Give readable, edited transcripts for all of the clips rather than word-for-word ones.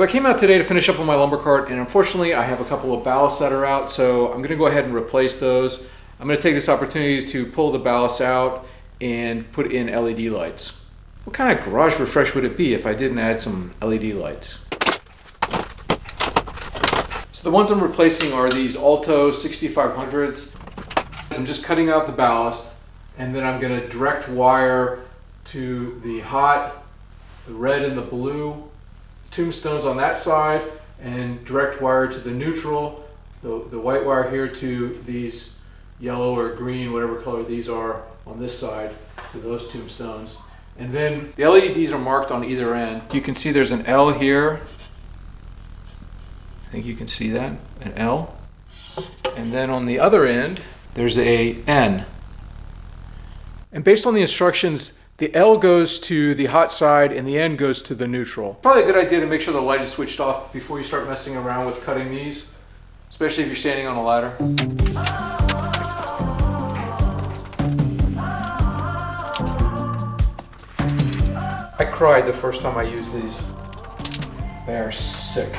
So I came out today to finish up on my lumber cart, and unfortunately I have a couple of ballasts that are out, so I'm going to go ahead and replace those. I'm going to take this opportunity to pull the ballasts out and put in LED lights. What kind of garage refresh would it be if I didn't add some LED lights? So the ones I'm replacing are these Alto 6500s. I'm just cutting out the ballast, and then I'm going to direct wire to the hot, the red and the blue tombstones on that side, and direct wire to the neutral, the white wire here to these yellow or green, whatever color these are on this side, to those tombstones. And then the LEDs are marked on either end. You can see there's an L here. I think you can see that, an L. And then on the other end, there's a N. And based on the instructions, the L goes to the hot side and the N goes to the neutral. Probably a good idea to make sure the light is switched off before you start messing around with cutting these, especially if you're standing on a ladder. I cried the first time I used these. They are sick.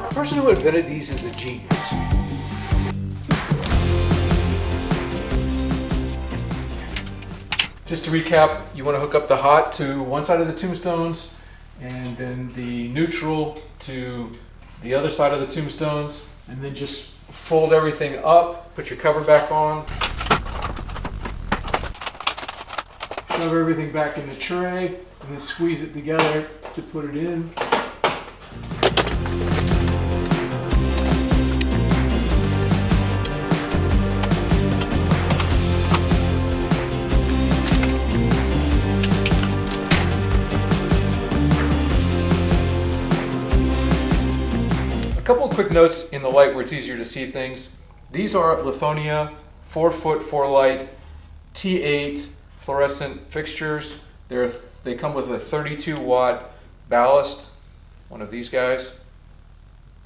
The person who invented these is a genius. Just to recap, you want to hook up the hot to one side of the tombstones and then the neutral to the other side of the tombstones, and then just fold everything up, put your cover back on, shove everything back in the tray, and then squeeze it together to put it in. A couple of quick notes in the light where it's easier to see things. These are Lithuania 4-foot 4-light T8 fluorescent fixtures. They come with a 32-watt ballast, one of these guys.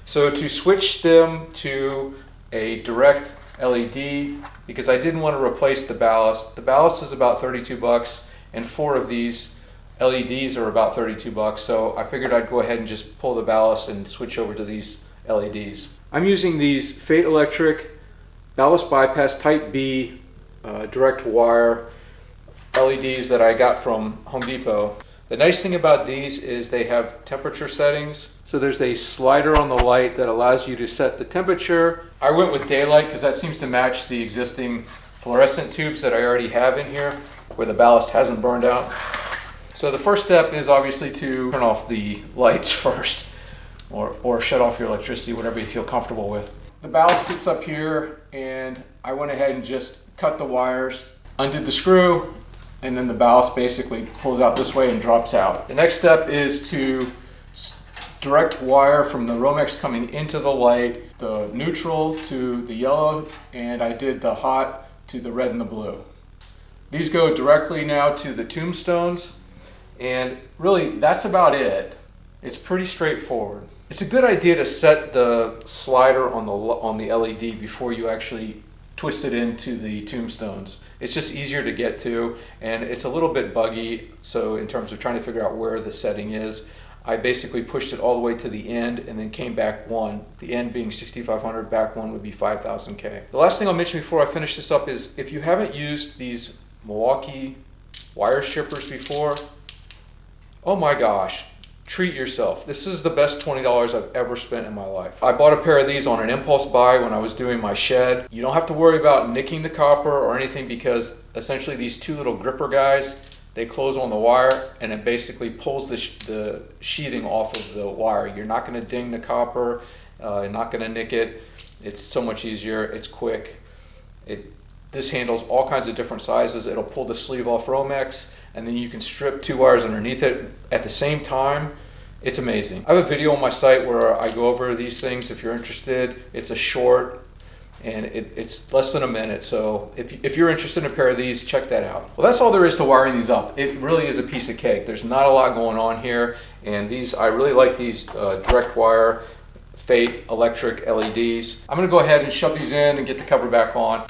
So to switch them to a direct LED, because I didn't want to replace the ballast is about 32 bucks, and 4 of these LEDs are about 32 bucks, so I figured I'd go ahead and just pull the ballast and switch over to these LEDs. I'm using these Feit Electric ballast bypass type B direct wire LEDs that I got from HomeDepot. The nice thing about these is they have temperature settings. So there's a slider on the light that allows you to set the temperature. I went with daylight because that seems to match the existing fluorescent tubes that I already have in here where the ballast hasn't burned out. So the first step is obviously to turn off the lights first, or shut off your electricity, whatever you feel comfortable with. The ballast sits up here, and I went ahead and just cut the wires, undid the screw, and then the ballast basically pulls out this way and drops out. The next step is to direct wire from the Romex coming into the light, the neutral to the yellow, and I did the hot to the red and the blue. These go directly now to the tombstones, and really that's about it. It's pretty straightforward. It's a good idea to set the slider on the LED before you actually twist it into the tombstones. It's just easier to get to, and it's a little bit buggy, so in terms of trying to figure out where the setting is, I basically pushed it all the way to the end and then came back one. The end being 6,500, back one would be 5,000K. The last thing I'll mention before I finish this up is if you haven't used these Milwaukee wire strippers before, oh my gosh, treat yourself. This is the best $20 I've ever spent in my life. I bought a pair of these on an impulse buy when I was doing my shed. You don't have to worry about nicking the copper or anything because essentially these two little gripper guys, they close on the wire and it basically pulls the sheathing off of the wire. You're not going to ding the copper, you're not going to nick it. It's so much easier, it's quick. This handles all kinds of different sizes. It'll pull the sleeve off Romex, and then you can strip 2 wires underneath it at the same time. It's amazing. I have a video on my site where I go over these things if you're interested. It's a short, and it's less than a minute. So if you're interested in a pair of these, check that out. Well, that's all there is to wiring these up. It really is a piece of cake. There's not a lot going on here, and these, I really like these direct wire Feit Electric LEDs. I'm gonna go ahead and shove these in and get the cover back on.